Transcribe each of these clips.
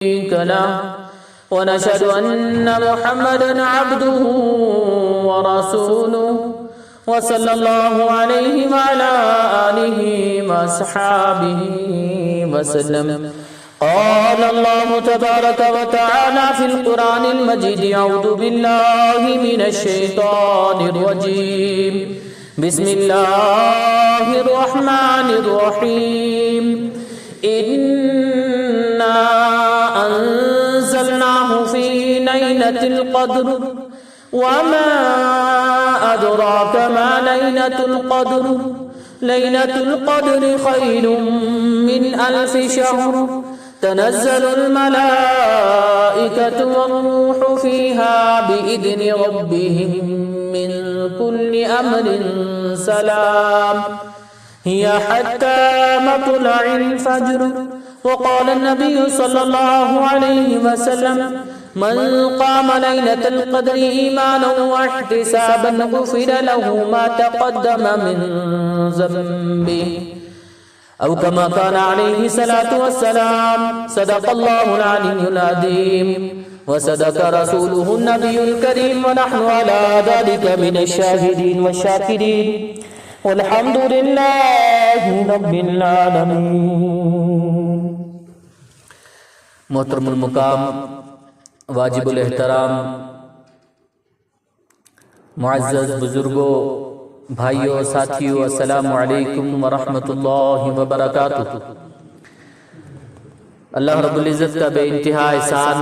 شريك له ونشهد أن محمدا عبده ورسوله وصلى الله عليه وعلى آله وأصحابه وسلم. قال الله تبارك وتعالى في القرآن المجيد: أعوذ بالله من الشيطان الرجيم. بسم الله الرحمن الرحيم. إنا أنزلناه في ليلة القدر وما أدراك ما ليلة القدر. ليلة القدر خير من 1000 شهر. تنزل الملائكة والروح فيها بإذن ربهم من كل أمر سلام هي حتى مطلع الفجر. وقال النبي صلى الله عليه وسلم: من قام ليلة القدر إيمانا واحتسابا غفر له ما تقدم من ذنبه، أو كما قال عليه الصلاة والسلام. صدق الله العلي العظيم وصدق رسوله النبي الكريم، ونحن على ذلك من الشاهدين والشاكرين، والحمد لله رب العالمين. محترم المقام، واجب الاحترام، معزز بزرگوں، بھائیوں، ساتھیوں، السلام علیکم ورحمۃ اللہ وبرکاتہ. اللہ رب العزت کا بے انتہا احسان،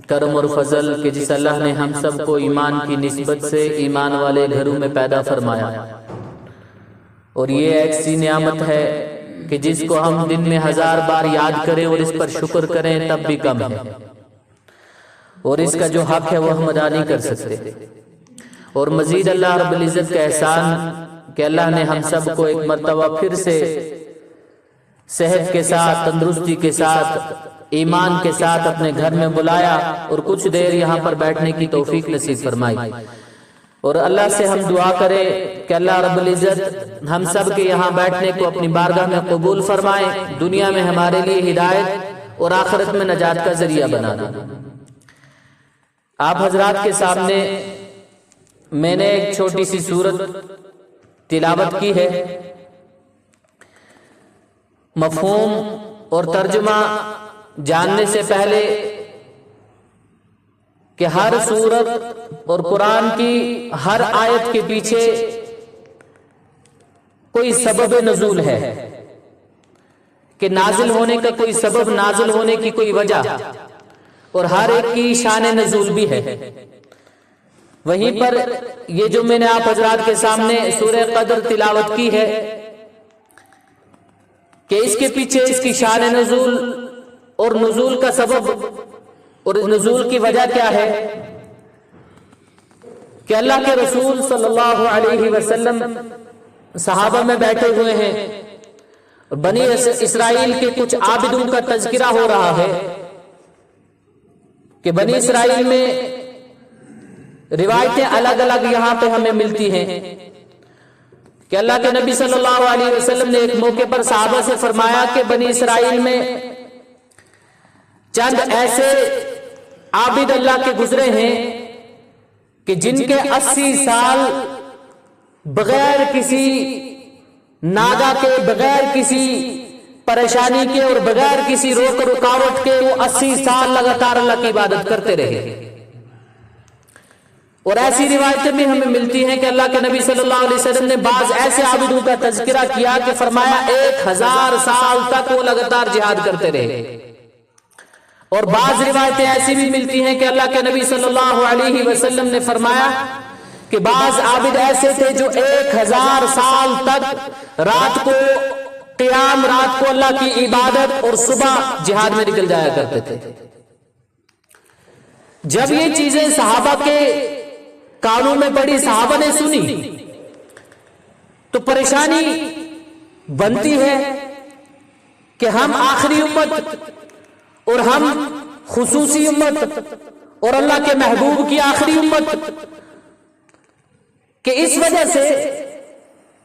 کرم اور فضل کہ جس اللہ نے ہم سب کو ایمان کی نسبت سے ایمان والے گھروں میں پیدا فرمایا، اور یہ ایسی نعمت ہے کہ جس کو ہم دن میں 1000 بار یاد کریں اور اس پر شکر کریں تب بھی کم ہے، اور اس کا جو حق ہے وہ ہم ادا نہیں کر سکتے. اور مزید اللہ رب العزت کا احسان کہ اللہ نے ہم سب کو ایک مرتبہ پھر سے صحت کے ساتھ، تندرستی کے ساتھ، ایمان کے ساتھ اپنے گھر میں بلایا اور کچھ دیر یہاں پر بیٹھنے کی توفیق نصیب فرمائی. اور اللہ سے ہم دعا کریں کہ اللہ رب العزت ہم سب کے یہاں بیٹھنے کو اپنی بارگاہ میں قبول فرمائے، دنیا میں ہمارے لیے ہدایت اور آخرت میں نجات کا ذریعہ بنا دے. آپ حضرات کے سامنے میں نے ایک چھوٹی سی سورت تلاوت کی ہے. مفہوم اور ترجمہ جاننے سے پہلے کہ ہر سورت اور قرآن کی ہر آیت کے پیچھے کوئی سبب نزول ہے، کہ نازل ہونے کا کوئی سبب، نازل ہونے کی کوئی وجہ، اور ہر ایک کی شان نزول بھی ہے. وہیں پر یہ جو میں نے آپ حضرات کے سامنے سورہ قدر تلاوت کی ہے کہ اس کے پیچھے اس کی شان نزول اور نزول کا سبب اور نزول کی وجہ کیا ہے کہ اللہ کے رسول صلی اللہ علیہ وسلم صحابہ میں بیٹھے ہوئے ہیں، بنی اسرائیل کے کچھ عابدوں کا تذکرہ ہو رہا ہے کہ بنی اسرائیل میں روایتیں الگ الگ یہاں پہ ہمیں ملتی ہیں کہ اللہ کے نبی صلی اللہ علیہ وسلم نے ایک موقع پر صحابہ سے فرمایا کہ بنی اسرائیل میں چند ایسے عابد اللہ کے گزرے ہیں کہ جن کے 80 سال بغیر کسی ناگا کے، بغیر کسی پریشانی کے اور بغیر کسی روک رکاوٹ کے وہ 80 سال لگاتار اللہ کی عبادت کرتے رہے. اور ایسی روایتیں بھی ہمیں ملتی ہیں کہ اللہ کے نبی صلی اللہ علیہ وسلم نے بعض ایسے عابدوں کا تذکرہ کیا کہ فرمایا 1000 سال تک وہ لگاتار جہاد کرتے رہے. اور بعض روایتیں ایسی بھی ملتی ہیں کہ اللہ کے نبی صلی اللہ علیہ وسلم نے فرمایا کہ بعض عابد ایسے تھے جو 1000 سال تک رات کو قیام، رات کو اللہ کی عبادت اور صبح جہاد میں نکل جایا کرتے تھے. جب یہ چیزیں صحابہ کے کانوں میں پڑی، صحابہ نے سنی، تو پریشانی بنتی ہے کہ ہم آخری امت اور ہم خصوصی امت اور اللہ کے محبوب کی آخری امت، کہ اس وجہ سے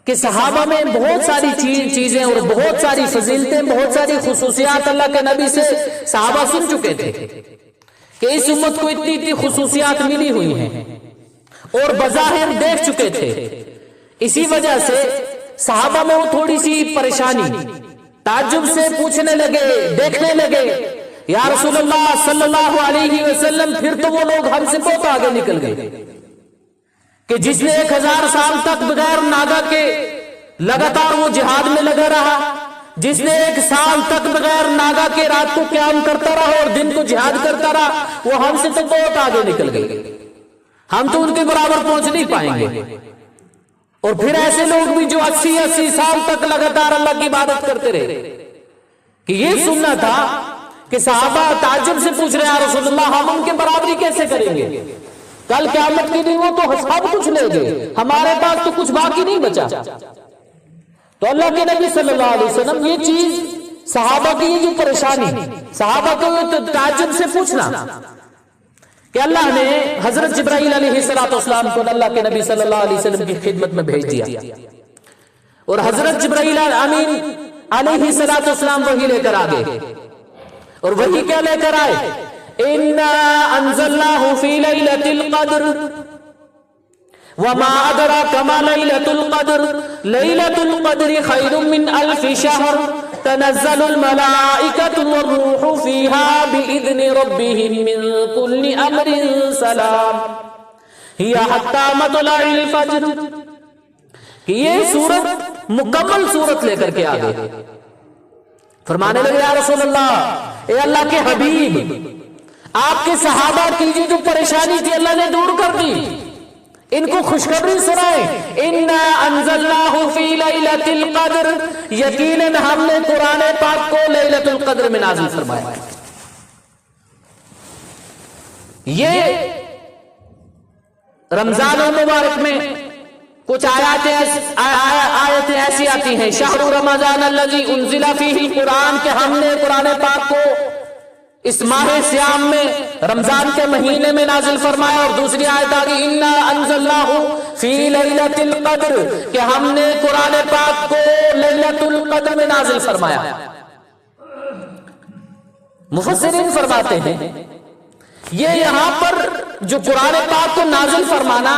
کہ صحابہ میں بہت ساری چیزیں اور بہت ساری فضیلتیں، بہت ساری خصوصیات اللہ کے نبی سے صحابہ سن چکے تھے کہ اس امت کو اتنی اتنی خصوصیات ملی ہوئی ہیں اور بظاہر دیکھ چکے تھے. اسی وجہ سے صحابہ میں وہ تھوڑی سی پریشانی، تعجب سے پوچھنے لگے، دیکھنے لگے یا رسول اللہ صلی اللہ علیہ وسلم پھر تو وہ لوگ ہم سے بہت آگے نکل گئے کہ جس نے 1000 سال تک بغیر ناگا کے لگاتار وہ جہاد میں لگا رہا، جس نے 1 سال تک بغیر ناگا کے رات کو قیام کرتا رہا اور دن کو جہاد کرتا رہا، وہ ہم سے تو بہت آگے نکل گئے، ہم تو ان کے برابر پہنچ نہیں پائیں گے. اور پھر ایسے لوگ بھی جو 80 سال تک لگاتار اللہ کی عبادت کرتے رہے. کہ یہ سننا تھا کہ صحابہ تعجب سے پوچھ رہے ہیں یا رسول اللہ ہم ان کے برابری کیسے کریں گے؟ کل قیامت کے دن وہ تو سب کچھ لے گئے، ہمارے پاس تو کچھ باقی نہیں بچا. تو اللہ کے نبی صلی اللہ علیہ وسلم یہ چیز صحابہ کی جو پریشانی، صحابہ کو تعجب سے پوچھنا کہ اللہ نے حضرت جبرائیل علیہ السلام کو اللہ کے نبی صلی اللہ علیہ وسلم کی خدمت میں بھیج دیا اور حضرت جبرائیل امین علیہ السلام وحی لے کر آگے. اور وحی کیا لے کر آئے؟ اِنَّا أَنزَلْنَاهُ فِي لَيْلَةِ الْقَدْرِ وَمَا أَدْرَاكَ مَا لَيْلَةُ الْقَدْرِ لَيْلَةُ الْقَدْرِ خَيْرٌ مِّنْ أَلْفِ شَهْرٍ تنزل الملائكة والروح فيها بإذن ربهم من كل أمر سلام هي حتى مطلع الفجر. کہ یہ سورت مکمل سورت لے کر کے آگے فرمانے لگے یا رسول اللہ، اے اللہ کے حبیب، آپ کے صحابہ کی جو پریشانی تھی اللہ نے دور کر دی، ان کو خوشخبری سنائیں. اِنَّا أَنزَلْنَاهُ فِي لَيْلَةِ الْقَدْرِ، یقیناً ہم نے قرآن پاک کو لیلۃ القدر میں نازل فرمایا. یہ رمضان المبارک میں کچھ آیتیں ایسی آتی ہیں، شہر رمضان الذی انزل فیہ القرآن، کہ ہم نے قرآن پاک کو اس ماہ سیام میں رمضان کے مہینے میں نازل فرمایا. اور دوسری آیت آگئی اِنَّا أَنزَلْنَاهُ فِي لَيْلَةِ الْقَدْرِ، کہ ہم نے قرآن پاک کو لیلۃ القدر میں نازل فرمایا. مفسرین فرماتے ہیں یہ یہاں پر جو قرآن پاک کو نازل فرمانا،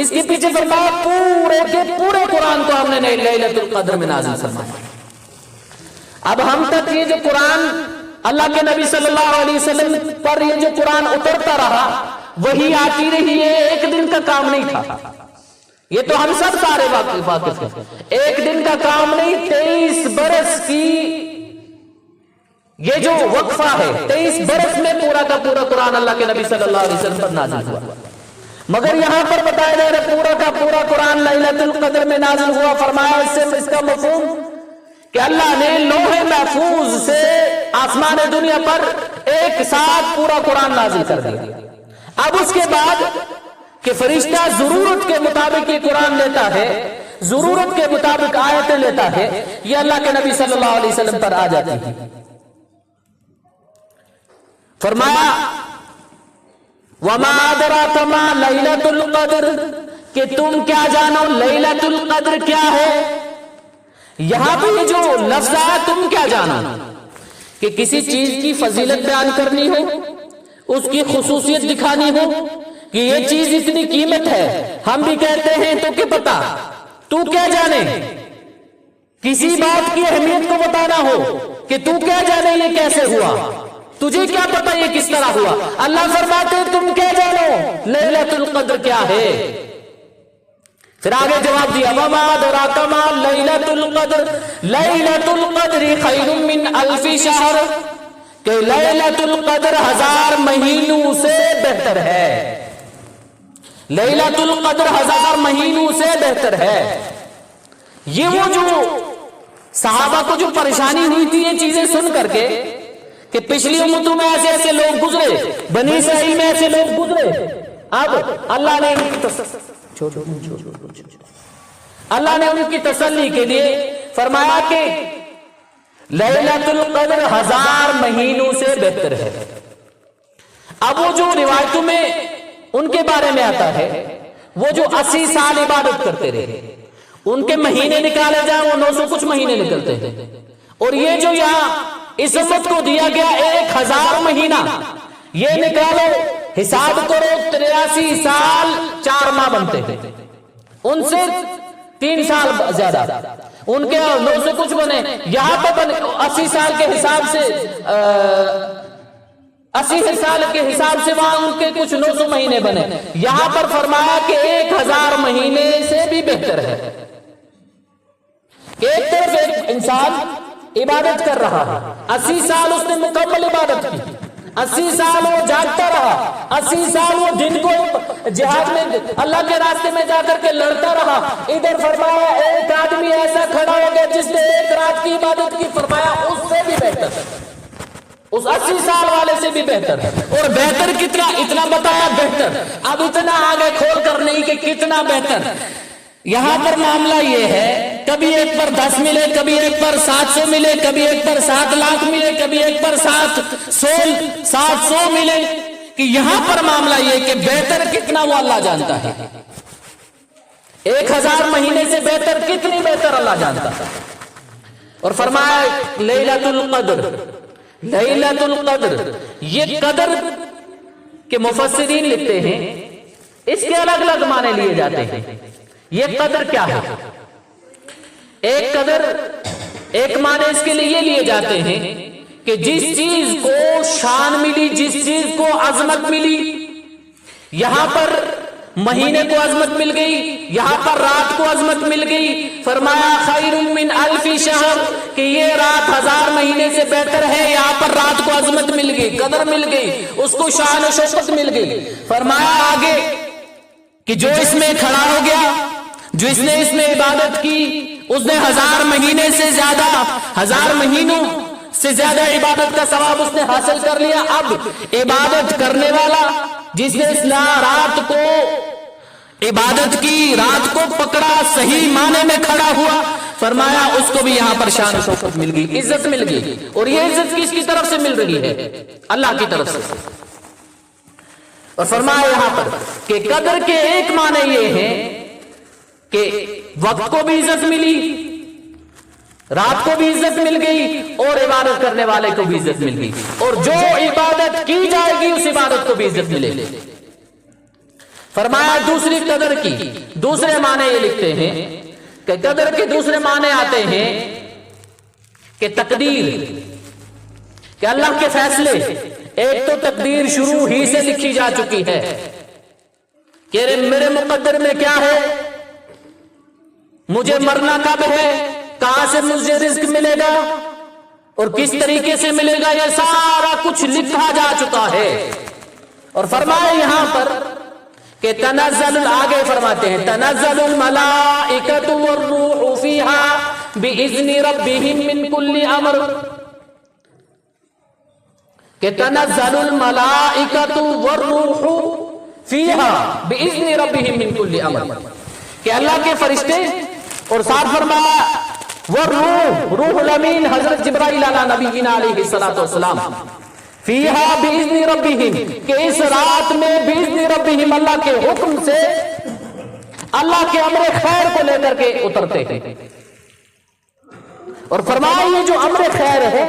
اس کے پیچھے فرمایا پورے کے پورے قرآن کو ہم نے لیلۃ القدر میں نازل فرمایا. اب ہم تک یہ جو قرآن اللہ کے نبی صلی اللہ علیہ وسلم پر یہ جو قرآن اترتا رہا وہی آتی رہی ہے، ایک دن کا کام نہیں تھا. یہ تو ہم سب سارے واقف ہیں، ایک دن کا کام نہیں. 23 برس کی یہ جو وقفہ ہے، 23 برس میں پورا کا پورا قرآن اللہ کے نبی صلی اللہ علیہ وسلم پر نازل ہوا. مگر یہاں پر بتایا جا رہا ہے پورا کا پورا قرآن لیلۃ القدر میں نازل ہوا. فرمایا اس کا مفہوم کہ اللہ نے لوح محفوظ سے آسمان دنیا پر ایک ساتھ پورا قرآن نازل کر دیا. اب اس کے بعد کہ فرشتہ ضرورت کے مطابق یہ قرآن لیتا ہے، ضرورت کے مطابق آیتیں لیتا ہے، یہ اللہ کے نبی صلی اللہ علیہ وسلم پر آ جاتی ہے. فرمایا وَمَا أَدْرَاكَ مَا لَيْلَةُ الْقَدْرِ، کہ تم کیا جانو لیلۃ القدر کیا ہے. یہاں پہ یہ جو لفظ ہے تم کیا جانو، کہ کسی چیز کی فضیلت بیان کرنی ہو، اس کی خصوصیت دکھانی ہو کہ یہ چیز اتنی قیمت ہے. ہم بھی کہتے ہیں تو کیا پتا، تو کیا جانے. کسی بات کی اہمیت کو بتانا ہو کہ تو کیا جانے یہ کیسے ہوا، تجھے کیا پتا یہ کس طرح ہوا. اللہ فرماتے تم کیا جانو لیلۃ القدر کیا ہے. پھر آگے جواب دیا وَمَا أَدْرَاكَ مَا لَيْلَةُ الْقَدْرِ لَيْلَةُ الْقَدْرِ خَيْرٌ مِّنْ أَلْفِ شَهْرٍ، کہ لیلۃ القدر 1000 مہینوں سے بہتر ہے. لیلۃ القدر 1000 مہینوں سے بہتر ہے. یہ وہ جو صحابہ کو جو پریشانی ہوئی تھی یہ چیزیں سن کر کے کہ پچھلی امتوں میں ایسے ایسے لوگ گزرے، بنی اسرائیل میں ایسے لوگ گزرے. اب اللہ نے ان کی تسلی کے لیے فرمایا کہ لیلۃ القدر 1000 مہینوں سے بہتر ہے. اب وہ جو روایتوں میں ان کے بارے میں آتا ہے وہ جو 80 سال عبادت کرتے رہے، ان کے مہینے نکالے جائیں وہ 900 کچھ مہینے نکلتے ہیں، اور یہ جو یہاں اس امت کو دیا گیا 1000 مہینہ، یہ نکالو حساب کرو 83 سال 4 ماہ بنتے ہیں، ان سے 3 سال زیادہ، ان کے 900 کچھ بنے، یہاں پہ بنے 80 سال کے حساب سے 80 سال کے حساب سے وہاں ان کے کچھ 900 مہینے بنے، یہاں پر فرمایا کہ 1000 مہینے سے بھی بہتر ہے کہ ایک طرف ایک انسان عبادت کر رہا ہے، 80 سال اس نے مکمل عبادت کی، 80 سال وہ جاگتا رہا، 80 سال وہ دن کو جہاد میں اللہ کے راستے میں جا کر کے لڑتا رہا، ادھر فرمایا ایک آدمی ایسا کھڑا ہو گیا جس نے 1 رات کی عبادت کی، فرمایا اس سے بھی بہتر ہے، اس 80 سال والے سے بھی بہتر ہے، اور بہتر کتنا، اتنا بتایا بہتر، اب اتنا آگے کھول کر نہیں کہ کتنا بہتر، یہاں پر معاملہ یہ ہے کبھی ایک پر 10 ملے، کبھی ایک پر 700 ملے، کبھی ایک پر 7 لاکھ ملے، کبھی ایک پر 700 ملے، کہ یہاں پر معاملہ یہ کہ بہتر کتنا وہ اللہ جانتا ہے، 1000 مہینے سے بہتر کتنی بہتر اللہ جانتا ہے، اور فرمایا لیلۃ القدر، لیلۃ القدر، یہ قدر کے مفسرین لکھتے ہیں اس کے الگ الگ معنی لیے جاتے ہیں، یہ قدر کیا ہے؟ ایک قدر، ایک معنی اس کے لیے یہ لیے جاتے ہیں کہ جس چیز کو شان ملی، جس چیز کو عظمت ملی، یہاں پر مہینے کو عظمت مل گئی، یہاں پر رات کو عظمت مل گئی، فرمایا خیر من 1000 شہر، کہ یہ رات 1000 مہینے سے بہتر ہے، یہاں پر رات کو عظمت مل گئی، قدر مل گئی، اس کو شان و شوکت مل گئی، فرمایا آگے کہ جو اس میں کھڑا ہو گیا، جو اس نے اس میں عبادت کی، اس نے 1000 مہینے سے زیادہ، 1000 مہینوں سے زیادہ عبادت کا ثواب اس نے حاصل کر لیا، اب عبادت کرنے والا جس نے اس رات کو عبادت کی، رات کو پکڑا، صحیح معنی میں کھڑا ہوا، فرمایا اس کو بھی یہاں پر شان و شوکت مل گئی، عزت مل گئی، اور یہ عزت کس کی طرف سے مل رہی ہے؟ اللہ کی طرف سے، اور فرمایا یہاں پر کہ قدر کے ایک معنی یہ ہے کہ وقت کو بھی عزت ملی، رات کو بھی عزت مل گئی، اور عبادت کرنے والے کو بھی عزت مل گئی، اور جو عبادت کی جائے گی اس عبادت کو بھی عزت ملے گی، فرمایا دوسری قدر کی دوسرے معنی یہ لکھتے ہیں کہ قدر کے دوسرے معنی آتے ہیں کہ تقدیر، کہ اللہ کے فیصلے، ایک تو تقدیر شروع ہی سے لکھی جا چکی ہے کہ میرے مقدر میں کیا ہے، مجھے مرنا کب ہے، کہاں سے مجھے رزق ملے گا اور کس طریقے سے ملے گا، یہ سارا کچھ لکھا جا چکا ہے، اور فرمایا یہاں پر کہ تنزل، آگے فرماتے ہیں تنزل الملائکۃ والروح فیہا بإذن ربہم من کل امر، کہ تنزل الملائکۃ والروح فیہا بإذن ربہم من کل امر، کہ اللہ کے فرشتے، اور ساتھ فرمایا والروح، روح الامین حضرت جبرائیل علی نبینا علیہ الصلوۃ والسلام، فیہا بإذن ربہم، کہ اس رات میں بإذن ربہم، اللہ کے حکم سے، اللہ کے امر خیر کو لے کر کے اترتے ہیں، اور فرمایا یہ جو امر خیر ہے،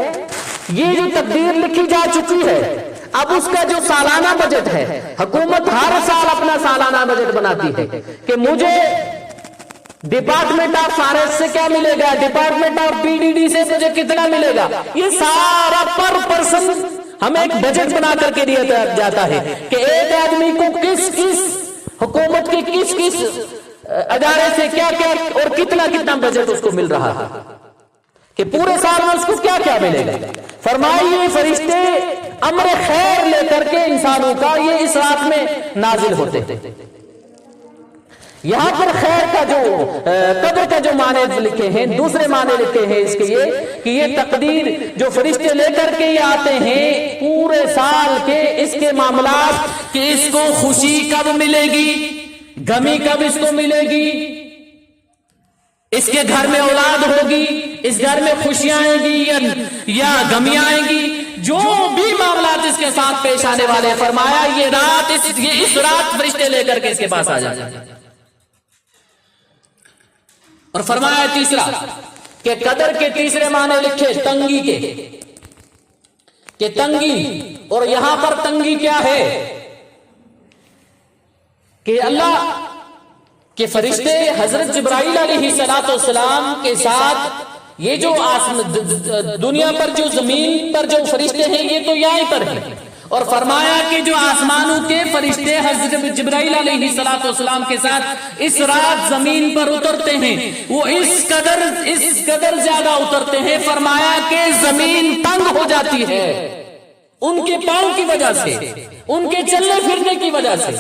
یہ جو تقدیر لکھی جا چکی ہے، اب اس کا جو سالانہ بجٹ ہے، حکومت ہر سال اپنا سالانہ بجٹ بناتی ہے کہ مجھے ڈپارٹمنٹ آف فارسٹ سے کیا ملے گا، ڈپارٹمنٹ آف PDD سے مجھے کتنا ملے گا، یہ سارا پر پرسن ہمیں ایک بجٹ بنا کر کے دیا جاتا ہے کہ ایک آدمی کو کس کس حکومت کے کس کس ادارے سے کیا کیا اور کتنا بجٹ اس کو مل رہا ہے، کہ پورے سال میں اس کو کیا کیا ملے گا، فرمائیے فرشتے امر خیر لے کر کے انسانوں کا یہ اس رات میں نازل ہوتے ہیں، یہاں پر خیر کا جو قدر کا جو معنی لکھے ہیں، دوسرے معنی لکھے ہیں اس کے یہ کہ یہ تقدیر جو فرشتے لے کر کے یہ آتے ہیں پورے سال کے، اس کے معاملات، کہ اس کو خوشی کب ملے گی، غمی کب اس کو ملے گی، اس کے گھر میں اولاد ہوگی، اس گھر میں خوشیاں آئیں گی یا غمیاں آئیں گی، جو بھی معاملات اس کے ساتھ پیش آنے والے، فرمایا یہ رات، اس رات فرشتے لے کر کے اس کے پاس آ جائیں، اور فرمایا تیسرا کہ قدر کے تیسرے معنی لکھے تنگی کے، کہ تنگی، اور یہاں پر تنگی کیا ہے کہ اللہ کے فرشتے حضرت جبرائیل علیہ السلام کے ساتھ یہ جو دنیا پر جو زمین پر جو فرشتے ہیں یہ تو یہیں پر ہیں، اور فرمایا کہ جو آسمانوں کے فرشتے حضرت جبرائیل علیہ السلام کے ساتھ اس رات زمین پر اترتے ہیں، وہ اس قدر زیادہ اترتے ہیں، فرمایا کہ زمین تنگ ہو جاتی ہے ان کے پاؤں کی وجہ سے، ان کے چلنے پھرنے کی وجہ سے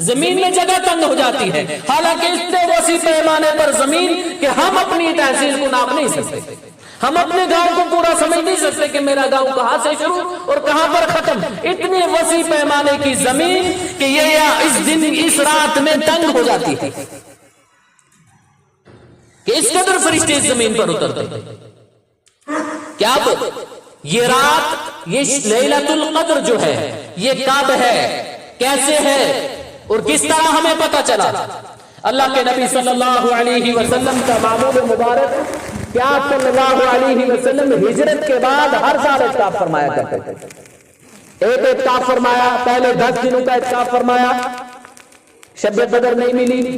زمین میں جگہ تنگ ہو جاتی ہے، حالانکہ اتنے وسیع پیمانے پر زمین کہ ہم اپنی تحصیل کو ناپ نہیں سکتے، ہم اپنے گاؤں کو پورا سمجھ نہیں سکتے کہ میرا گاؤں کہاں سے شروع اور کہاں پر ختم، اتنے وسیع پیمانے کی زمین کہ یہ اس دن اس رات میں تنگ ہو جاتی ہے کہ اس قدر فرشتے اس زمین پر اترتے ہیں۔ کیا یہ رات، یہ لیلۃ القدر جو ہے یہ کب ہے، کیسے ہے اور کس طرح ہمیں پتہ چلا؟ اللہ کے نبی صلی اللہ علیہ وسلم کا معمول مبارک کیا صلی اللہ علیہ وسلم ہجرت کے بعد ہر سال اعتکاف فرمایا کرتے تھے۔ ایک اعتکاف فرمایا، پہلے 10 دنوں کا اعتکاف فرمایا، شب قدر نہیں ملی،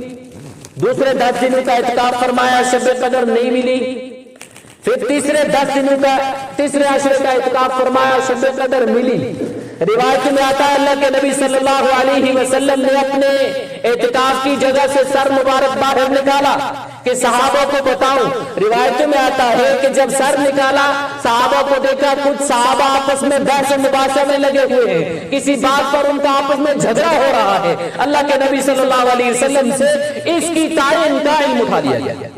دوسرے 10 دنوں کا اعتکاف فرمایا، شب قدر نہیں ملی، پھر تیسرے 10 دنوں کا تیسرے عشرے کا اعتکاف فرمایا، شب قدر ملی۔ روایت میں آتا ہے اللہ کے نبی صلی اللہ علیہ وسلم نے اپنے اعتکاف کی جگہ سے سر مبارک باہر نکالا کہ صحابہ کو بتاؤں۔ روایت میں آتا ہے کہ جب سر نکالا صحابہ کو دیکھا کچھ صحابہ آپس میں بحث و مباحثہ میں لگے ہوئے ہیں، کسی بات پر ان کا آپس میں جھگڑا ہو رہا ہے۔ اللہ کے نبی صلی اللہ علیہ وسلم سے اس کی تعین کا علم اٹھا لیا گیا۔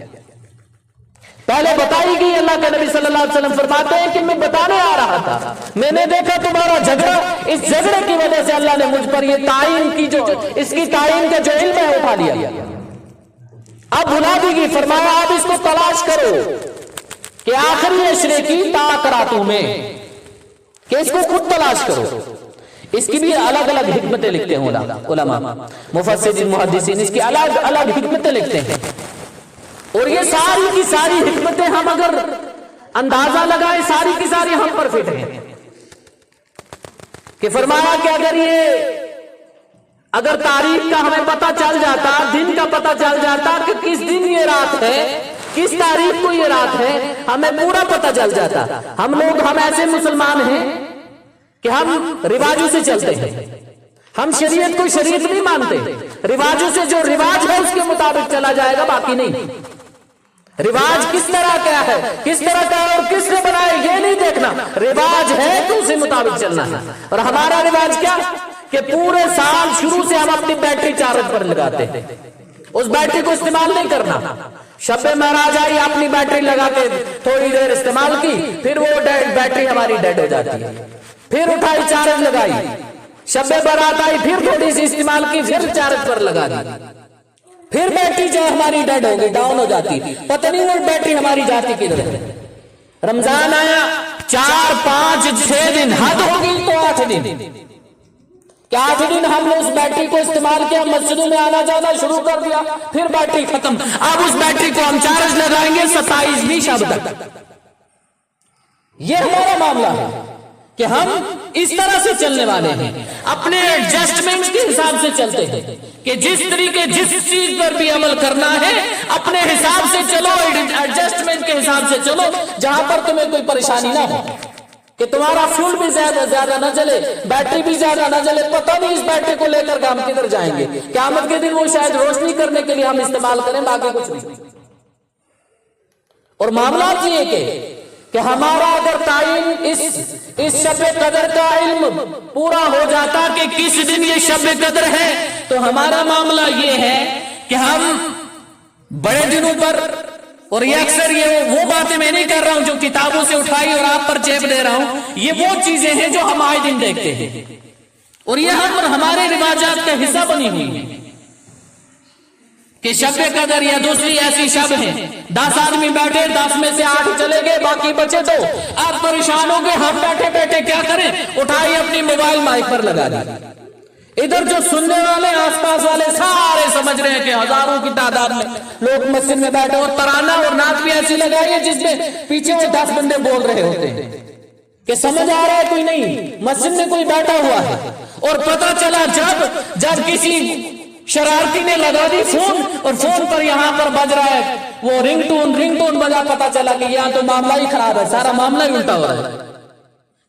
پہلے بتائی گئی، اللہ کے نبی صلی اللہ علیہ وسلم فرماتے ہیں کہ میں بتانے آ رہا تھا، میں نے دیکھا تمہارا جھگڑا، اس جھگڑے کی وجہ سے اللہ نے مجھ پر یہ تعین کی، جو اس کی تعین کا جو علم ہے اٹھا لیا۔ اب بلا دی گئی، فرمایا اب اس کو تلاش کرو کہ آخری عشرے کی تاکراتوں میں، کہ اس کو خود تلاش کرو۔ اس کی بھی الگ الگ حکمتیں لکھتے ہیں علماء، مفسرین محدثین، اس کی الگ الگ حکمتیں لکھتے ہیں، اور یہ ساری کی ساری حکمتیں ہم اگر اندازہ لگائیں ساری کی ساری ہم پر فٹ ہیں، کہ فرمایا کہ اگر تاریخ کا ہمیں پتہ چل جاتا، دن کا پتہ چل جاتا کہ کس دن یہ رات ہے، کس تاریخ کو یہ رات ہے، ہمیں پورا پتہ چل جاتا۔ ہم ایسے مسلمان ہیں کہ ہم رواجوں سے چلتے ہیں، ہم شریعت کو شریعت نہیں مانتے، رواجوں سے جو رواج ہے اس کے مطابق چلا جائے گا، باقی نہیں۔ رواج کس طرح کیا ہے، کس طرح کا اور کس نے بنائے یہ نہیں دیکھنا، رواج ہے تو اسی مطابق چلنا ہے۔ اور ہمارا رواج کیا کہ پورے سال شروع سے ہم اپنی بیٹری چارج پر لگاتے ہیں، اس بیٹری کو استعمال نہیں کرنا۔ شب معراج آئی، اپنی بیٹری لگا کے تھوڑی دیر استعمال کی، پھر وہ بیٹری ہماری ڈیڈ ہو جاتی ہے، پھر اٹھائی چارج لگائی، شب برات آئی، پھر تھوڑی سی استعمال کی، پھر چارج پر لگا دی، پھر بیٹری جو ہماری ڈیڈ ہو گئی، ڈاؤن ہو جاتی، پتہ نہیں وہ بیٹری ہماری جاتی کدھر ہے۔ رمضان آیا، 4 5 6 دن، حد ہوگی تو 8 دن، کیا 8 دن ہم نے اس بیٹری کو استعمال کیا، مسجدوں میں آنا جانا شروع کر دیا، پھر بیٹری ختم، اب اس بیٹری کو ہم چارج لگائیں گے 27 شب تک۔ یہ ہمارا معاملہ ہے کہ ہم اس طرح سے چلنے والے ہیں، اپنے ایڈجسٹمنٹ کے حساب سے چلتے ہیں، کہ جس طریقے جس چیز پر بھی عمل کرنا ہے اپنے حساب سے چلو، ایڈجسٹمنٹ کے حساب سے چلو، جہاں پر تمہیں کوئی پریشانی نہ ہو، کہ تمہارا فیول بھی زیادہ نہ جلے، بیٹری بھی زیادہ نہ جلے، پتہ نہیں اس بیٹری کو لے کر ہم کدھر جائیں گے، قیامت کے دن وہ شاید روشنی کرنے کے لیے ہم استعمال کریں، باقی کچھ نہیں۔ اور معاملات یہ کہ ہمارا اگر تعین اس شب قدر کا علم پورا ہو جاتا کہ کس دن یہ شب قدر ہے، تو ہمارا معاملہ یہ ہے کہ ہم بڑے دنوں پر، اور یہ اکثر وہ باتیں میں نہیں کر رہا ہوں جو کتابوں سے اٹھائی اور آپ پر چیپ دے رہا ہوں، یہ وہ چیزیں ہیں جو ہم آئے دن دیکھتے ہیں، اور یہ ہمارے رواجات کا حصہ بنی ہوئی ہیں، کہ شب قدر یا دوسری ایسی شب ہیں، 10 آدمی بیٹھے، 10 میں سے 8 چلے گئے، باقی بچے 2، آپ پریشان ہو گئے، ہم بیٹھے بیٹھے کیا کریں، اٹھائی اپنی موبائل مائک پر لگا دی، ادھر جو سننے والے آس پاس والے سارے سمجھ رہے ہیں کہ ہزاروں کی تعداد میں لوگ مسجد میں بیٹھے اور ترانہ اور نعت بھی ایسی لگائی ہے جس میں پیچھے وہ 10 بندے بول رہے ہوتے ہیں کہ سمجھ آ رہا ہے کوئی نہیں، مسجد میں کوئی بیٹھا ہوا ہے. اور پتہ چلا جب کسی شرارتی نے لگا دی فون اور فون پر یہاں پر بج رہا ہے وہ رنگ ٹون بجا، پتہ چلا کہ یہاں تو معاملہ ہی خراب ہے، سارا معاملہ ہی الٹا ہو رہا ہے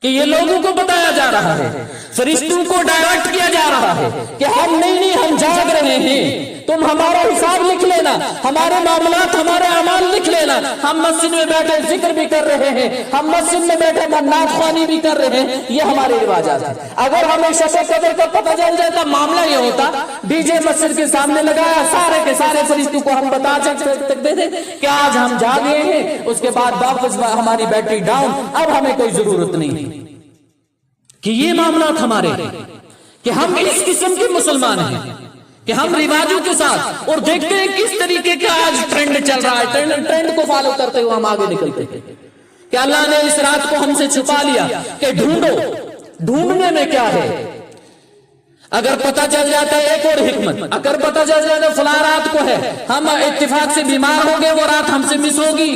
کہ یہ لوگوں کو بتایا جا رہا ہے، فرشتوں کو ڈائیورٹ کیا جا رہا ہے کہ ہم نہیں ہم جاگ رہے ہیں، تم ہمارا حساب لکھ لینا، ہمارے معاملات ہمارے اعمال لکھ لینا. ہم مسجد میں بیٹھے ذکر بھی کر رہے ہیں، ہم مسجد میں بیٹھے نعت خوانی بھی کر رہے ہیں، یہ ہمارے رواجات ہیں. اگر ہمیں شب قدر کا پتہ چل جاتا معاملہ یہ ہوتا ڈی جے مسجد کے سامنے لگایا، سارے کے سارے فرشتوں کو ہم بتا سکتے تھے کہ آج ہم جاگے ہیں، اس کے بعد واپس ہماری بیٹری ڈاؤن، اب ہمیں کوئی ضرورت نہیں کہ یہ معاملات ہمارے ہیں کہ ہم اس قسم کے مسلمان ہیں کہ ہم رواجوں کے ساتھ اور دیکھتے ہیں کس طریقے کا آج ٹرینڈ چل رہا ہے، ٹرینڈ کو فالو کرتے ہوئے ہم آگے نکلتے ہیں کہ اللہ نے اس رات کو ہم سے چھپا لیا کہ ڈھونڈنے میں کیا ہے. اگر پتہ چل جاتا ہے ایک اور حکمت، اگر پتہ چل جاتا ہے فلاں رات کو ہے، ہم اتفاق سے بیمار ہو گئے، وہ رات ہم سے مس ہوگی،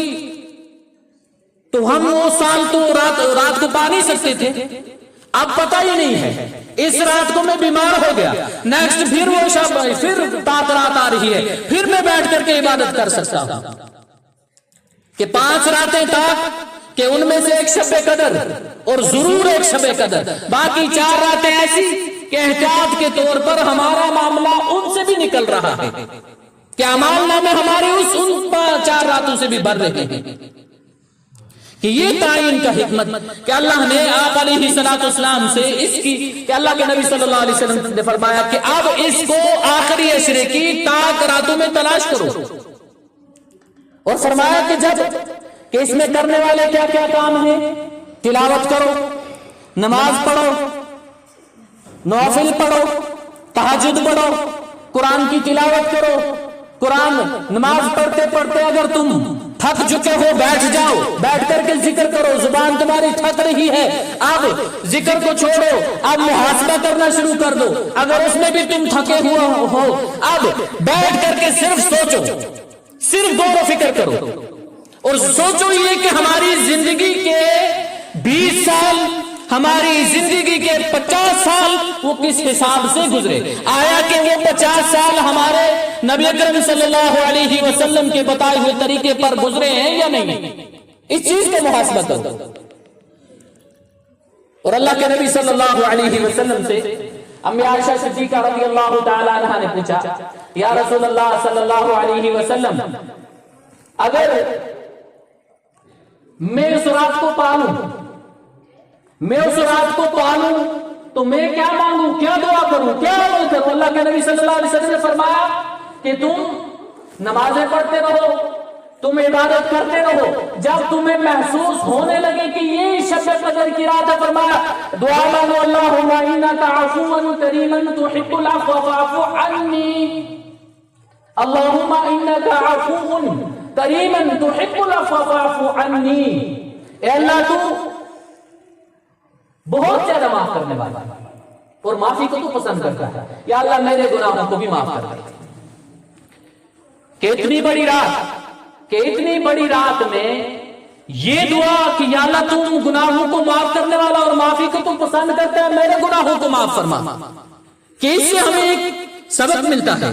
تو ہم وہ سال تو رات کو پا نہیں سکتے تھے. اب پتہ ہی نہیں ہے، اس رات کو میں بیمار ہو گیا، نیکسٹ پھر وہ شب پھر رات آ رہی ہے، پھر میں بیٹھ کر کے عبادت کر سکتا ہوں کہ 5 راتیں تک کہ ان میں سے ایک شب قدر اور ضرور ایک شب قدر، باقی 4 راتیں ایسی کہ احتیاط کے طور پر ہمارا معاملہ ان سے بھی نکل رہا ہے کہ اعمال نامے ہمارے ان 4 راتوں سے بھی بھر رہے ہیں. کہ یہ تعین کا حکمت کہ اللہ نے آپ علیہ السلام سے اس کی کہ اللہ کے نبی صلی اللہ علیہ وسلم نے فرمایا کہ اب اس کو آخری عشرے کی تاک راتوں میں تلاش کرو، اور فرمایا کہ کہ اس میں کرنے والے کیا کیا کام ہیں، تلاوت کرو، نماز پڑھو، نوافل پڑھو، تہجد پڑھو، قرآن کی تلاوت کرو. قرآن نماز پڑھتے پڑھتے اگر تم تھک چکے ہو بیٹھ جاؤ، بیٹھ کر کے ذکر کرو، زبان تمہاری تھک رہی ہے، اب ذکر کو چھوڑو، اب محاسبہ کرنا شروع کر دو. اگر اس میں بھی تم تھکے ہوئے ہو، اب بیٹھ کر کے صرف سوچو، صرف غور و فکر کرو اور سوچو یہ کہ ہماری زندگی کے 20 سال، ہماری زندگی کے 50 سال وہ کس حساب سے گزرے. آیا کہ وہ 50 سال ہمارے نبی اکرم صلی اللہ علیہ وسلم کے بتائے ہوئے طریقے پر گزرے ہیں یا نہیں؟ اس چیز کا محاسبہ کرو. اور اللہ کے نبی صلی اللہ علیہ وسلم سے امی عائشہ صدیقہ رضی اللہ تعالی عنہا نے پوچھا، یا رسول اللہ صلی اللہ علیہ وسلم، اگر میں اس رات کو پالوں تو میں کیا مانگوں، کیا دعا کروں، کیا عمل کروں؟ اللہ کے نبی صلی اللہ علیہ وسلم نے فرمایا کہ تم نمازیں پڑھتے رہو، تم عبادت کرتے رہو، جب تمہیں محسوس ہونے لگے کہ یہ شب قدر کی رات ہے، فرمایا دعا مانگو، اللہم انک عفو کریم تحب العفو فاعف عنی، اللہم انک عفو کریم تحب العفو فاعف عنی. اے اللہ تو بہت زیادہ معاف کرنے والا اور معافی کو تو پسند کرتا ہے، یا اللہ میرے گناہوں کو بھی معاف کر دے. کہ اتنی بڑی رات میں یہ دعا کہ یا اللہ تم گناہوں کو معاف کرنے والا اور معافی کو تم پسند کرتا ہے، میرے گناہوں کو معاف فرما. کہ اس سے ہمیں ایک سبق ملتا ہے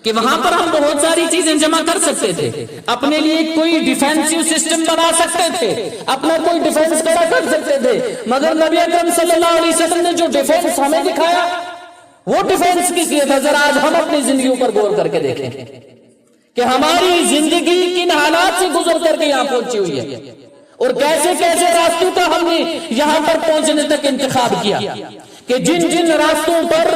کہ وہاں پر ہم بہت ساری چیزیں جمع کر سکتے تھے، اپنے لیے کوئی ڈیفینسیو سسٹم بنا سکتے تھے، اپنا کوئی ڈیفینس کھڑا کر سکتے تھے، مگر نبی اکرم صلی اللہ علیہ وسلم نے جو ڈیفینس ہمیں دکھایا وہ ڈیفینس کس لیے تھا؟ ذرا آج ہم اپنی زندگیوں پر غور کر کے دیکھیں کہ ہماری زندگی کن حالات سے گزر کر کے یہاں پہنچی ہوئی ہے اور کیسے کیسے راستوں کا ہم نے یہاں پر پہنچنے تک انتخاب کیا کہ جن راستوں پر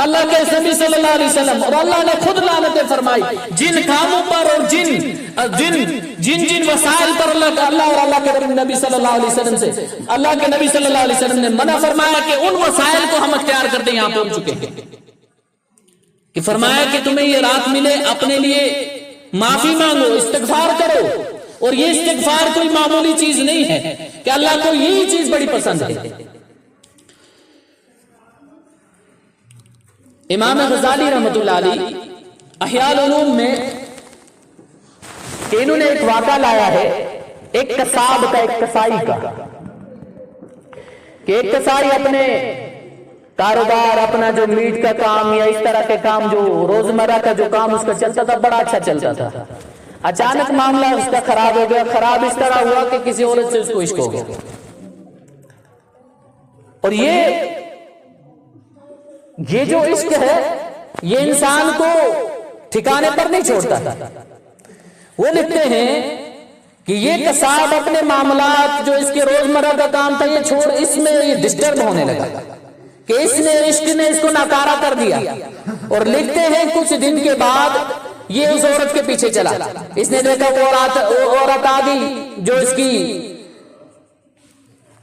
اللہ کے نبی صلی اللہ علیہ وسلم اور اللہ نے خود لعنتیں فرمائی، جن کاموں پر اور جن وسائل پر اللہ اور اللہ کے نبی صلی اللہ علیہ وسلم سے اللہ کے نبی صلی اللہ علیہ وسلم نے منع فرمایا کہ ان وسائل کو ہم اختیار کرتے یہاں پہنچ چکے ہیں. کہ فرمایا کہ تمہیں یہ رات ملے، اپنے لیے معافی مانگو، استغفار کرو. اور یہ استغفار کوئی معمولی چیز نہیں ہے کہ اللہ کو یہی چیز بڑی پسند ہے. امام غزالی رحمۃ اللہ علیہ احیاء العلوم میں کہ انہوں نے ایک واقعہ لایا ہے ایک کساب کا، ایک کسائی کا، کہ ایک کسائی اپنے کاروبار، اپنا جو میٹ کا کام یا اس طرح کے کام جو روزمرہ کا جو کام اس کا چلتا تھا، بڑا اچھا چلتا تھا. اچانک معاملہ اس کا خراب ہو گیا. خراب اس طرح ہوا کہ کسی عورت سے اس کو عشق ہو گیا، اور یہ جو عشق ہے یہ انسان کو ٹھکانے پر نہیں چھوڑتا ہے. وہ لکھتے ہیں کہ یہ کساب اپنے معاملات جو اس کے روزمرہ کا کام تھا یہ چھوڑ، اس میں یہ ڈسٹرب ہونے لگا کہ اس نے عشق نے اس کو ناکارہ کر دیا. اور لکھتے ہیں کچھ دن کے بعد یہ اس عورت کے پیچھے چلا. اس نے دیکھا وہ عورت آ گئی جو اس کی،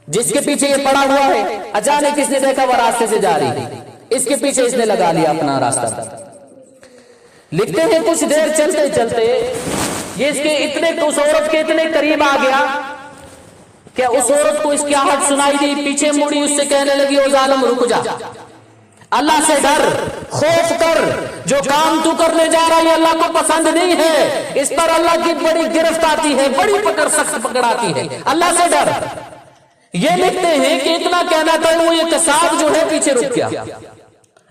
جس کے پیچھے یہ پڑا ہوا ہے. اچانک اس نے دیکھا وہ راستے سے جا رہی ہے، اس کے پیچھے اس نے لگا لیا اپنا راستہ. لکھتے ہیں کچھ دیر چلتے چلتے یہ اس عورت کے اتنے قریب آ گیا کہ اس عورت کو اس کی آہٹ سنائی دی. پیچھے مڑی، اس سے کہنے لگی او ظالم رک جا، اللہ سے ڈر، خوف کر، جو کام تو کرنے جا رہا ہے اللہ کو پسند نہیں ہے، اس پر اللہ کی بڑی گرفت آتی ہے، بڑی پکڑ، سخت پکڑ آتی ہے، اللہ سے ڈر. یہ لکھتے ہیں کہ اتنا کہنا تھا وہ یہ کساب جو ہے پیچھے رک گیا.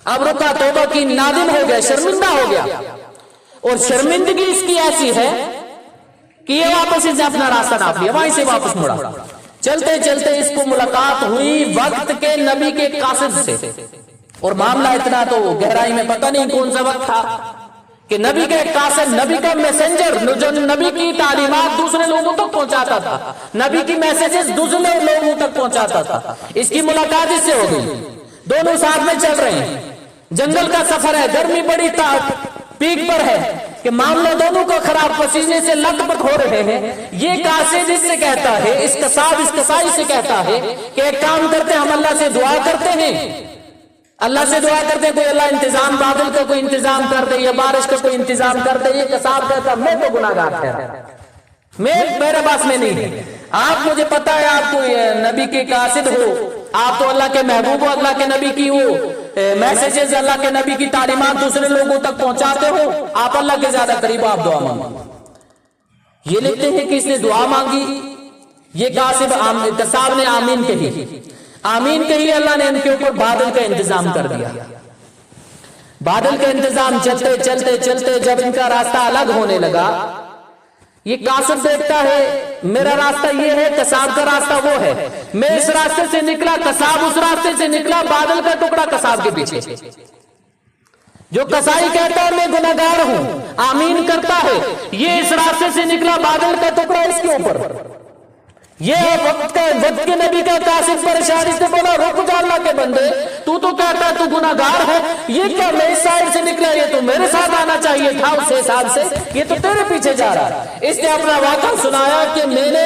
اب رکا، توبہ کی، نادم ہو گیا، شرمندہ ہو گیا. اور شرمندگی اس کی ایسی ہے کہ یہ واپس سے اپنا راستہ ناپ لیا، وہیں سے واپس مڑا. چلتے چلتے اس کو ملاقات ہوئی وقت کے نبی کے قاصد سے. اور معاملہ اتنا تو گہرائی میں پتہ نہیں کون سا وقت تھا کہ نبی کا ایک قاصد، نبی کا میسنجر جو نبی کی تعلیمات دوسرے لوگوں تک پہنچاتا تھا، نبی کی میسیجز دوسرے لوگوں تک پہنچاتا تھا. اس کی ملاقات اس سے ہو گئی. دونوں ساتھ میں چل رہے ہیں، جنگل کا سفر ہے، گرمی بڑی پیک پر ہے کہ معاملہ دونوں کا خراب، پسینے سے لت پت ہو رہے ہیں. یہ قاصد اس سے کہتا ہے، اس کساب اس کسائی سے کہتا ہے کہ ایک کام کرتے، ہم اللہ سے دعا کرتے ہیں، اللہ سے دعا کرتے ہیں کوئی اللہ انتظام، بادل کا کوئی انتظام کر دے یا بارش کا کوئی انتظام کر دے. یہ کساب کہتا میں تو گناہگار ٹھہرا، میرے پاس میں نہیں ہے. آپ مجھے پتا ہے آپ کو نبی کے قاصد ہو، آپ تو اللہ کے محبوب ہو، اللہ کے نبی کی وہ میسیجز، اللہ کے نبی کی تعلیمات دوسرے لوگوں تک پہنچاتے ہو، آپ اللہ کے زیادہ قریب، آپ دعا مانگو. یہ لکھتے ہیں کہ اس نے دعا مانگی. یہ کساب نے آمین کہی، آمین کہی. اللہ نے ان کے اوپر بادل کا انتظام کر دیا. بادل کا انتظام چلتے چلتے چلتے جب ان کا راستہ الگ ہونے لگا، یہ قاصد دیکھتا ہے میرا راستہ یہ ہے، کساب کا راستہ وہ ہے. میں اس راستے سے نکلا، کساب اس راستے سے نکلا، بادل کا ٹکڑا کساب کے پیچھے. جو کسائی کہتا ہے میں گناہگار ہوں، آمین کرتا ہے، یہ اس راستے سے نکلا، بادل کا ٹکڑا اس کے اوپر. یہ وقت کے نبی کا قاصد پریشان، اس نے بولا رک جا اللہ کے بندے، تو کہتا ہے تو گناہگار ہے، یہ کیا میں اس سائڈ سے نکلا، یہ تو میرے ساتھ آنا چاہیے تھا اس حساب سے، یہ تو تیرے پیچھے جا رہا ہے. اس نے اپنا واقعہ سنایا کہ میں نے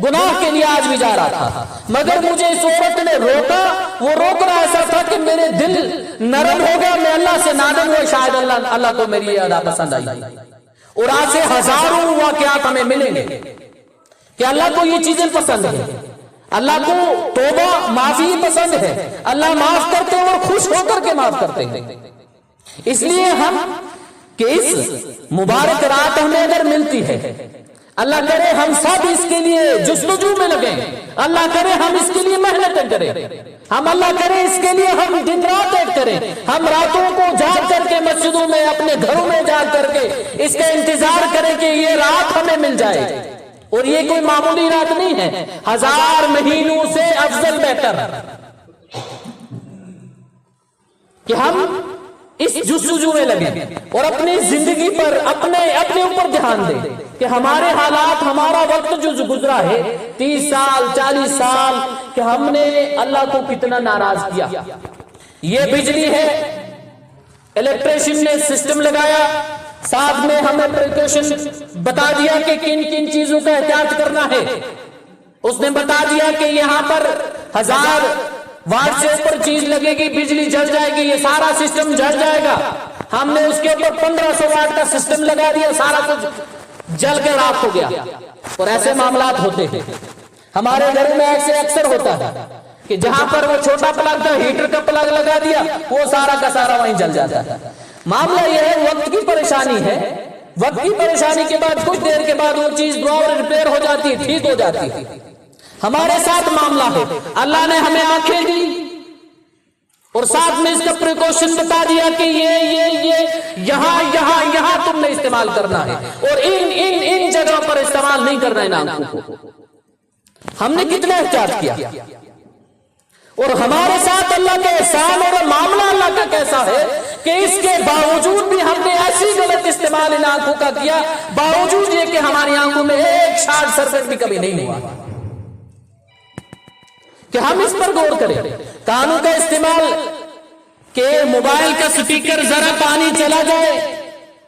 گناہ کے لیے آج بھی جا رہا تھا، مگر مجھے اس عورت نے روکا. وہ روک رہا ایسا تھا کہ میرے دل نرم ہو گیا، میں اللہ سے نادم ہوا، شاید اللہ کو میری ادا پسند آئی. اور آج سے ہزاروں واقعات ہمیں ملیں گے کہ اللہ کو یہ چیزیں پسند ہیں، اللہ کو توبہ معافی پسند ہے، اللہ معاف کرتے ہیں اور خوش ہو کر کے معاف کرتے ہیں. اس لیے ہم کہ اس مبارک رات ہمیں اگر ملتی ہے، اللہ کرے ہم سب اس کے لیے جستجو میں لگیں، اللہ کرے ہم اس کے لیے محنتیں کریں، ہم اللہ کرے اس کے لیے ہم دن رات ایک کریں، ہم راتوں کو جاگ کر کے مسجدوں میں، اپنے گھروں میں جاگ کر کے اس کا انتظار کریں کہ یہ رات ہمیں مل جائے. اور یہ کوئی معمولی رات نہیں ہے، 1000 مہینوں سے افضل، بہتر کہ ہم اس جستجو میں لگیں اور اپنی زندگی پر اپنے اوپر دھیان دیں کہ ہمارے حالات، ہمارا وقت جو گزرا ہے 30 سال 40 سال، کہ ہم نے اللہ کو کتنا ناراض کیا. یہ بجلی ہے، الیکٹریشن نے سسٹم لگایا، ساتھ میں ہمیں پریکاشن بتا دیا کہ کن کن چیزوں کا احتیاط کرنا ہے. اس نے بتا دیا کہ یہاں پر 1000 واٹ سے اوپر چیز لگے گی، بجلی جل جائے گی، یہ سارا سسٹم جل جائے گا. ہم نے اس کے اوپر 1500 واٹ کا سسٹم لگا دیا، سارا کچھ جل کے راکھ ہو گیا. اور ایسے معاملات ہوتے ہیں ہمارے گھر میں، ایسے اکثر ہوتا ہے. کہ جہاں پر وہ چھوٹا پلگ تھا ہیٹر کا پلگ لگا دیا وہ سارا کا سارا وہیں جل جاتا ہے. معاملہ یہ ہے وقت کی پریشانی ہے. وقت کی پریشانی کے بعد کچھ دیر کے بعد وہ چیز دوبارہ ریپیئر ہو جاتی ہے, ٹھیک ہو جاتی ہے. ہمارے ساتھ معاملہ ہے, اللہ نے ہمیں آنکھیں دی اور ساتھ میں اس کا پریکاشن بتا دیا کہ یہ یہاں تم نے استعمال کرنا ہے اور ان جگہوں پر استعمال نہیں کرنا ہے آنکھوں کو. ہم نے کتنا احتیاط کیا, اور ہمارے ساتھ اللہ کے احسان اور معاملہ اللہ کا کیسا ہے کہ اس کے باوجود بھی ہم نے ایسی غلط استعمال ان آنکھوں کا کیا, باوجود یہ کہ ہماری آنکھوں میں ایک شارٹ سرکٹ بھی کبھی نہیں ہوا. کہ ہم اس پر غور کریں. کانوں کا استعمال کہ موبائل کا سپیکر ذرا پانی چلا جائے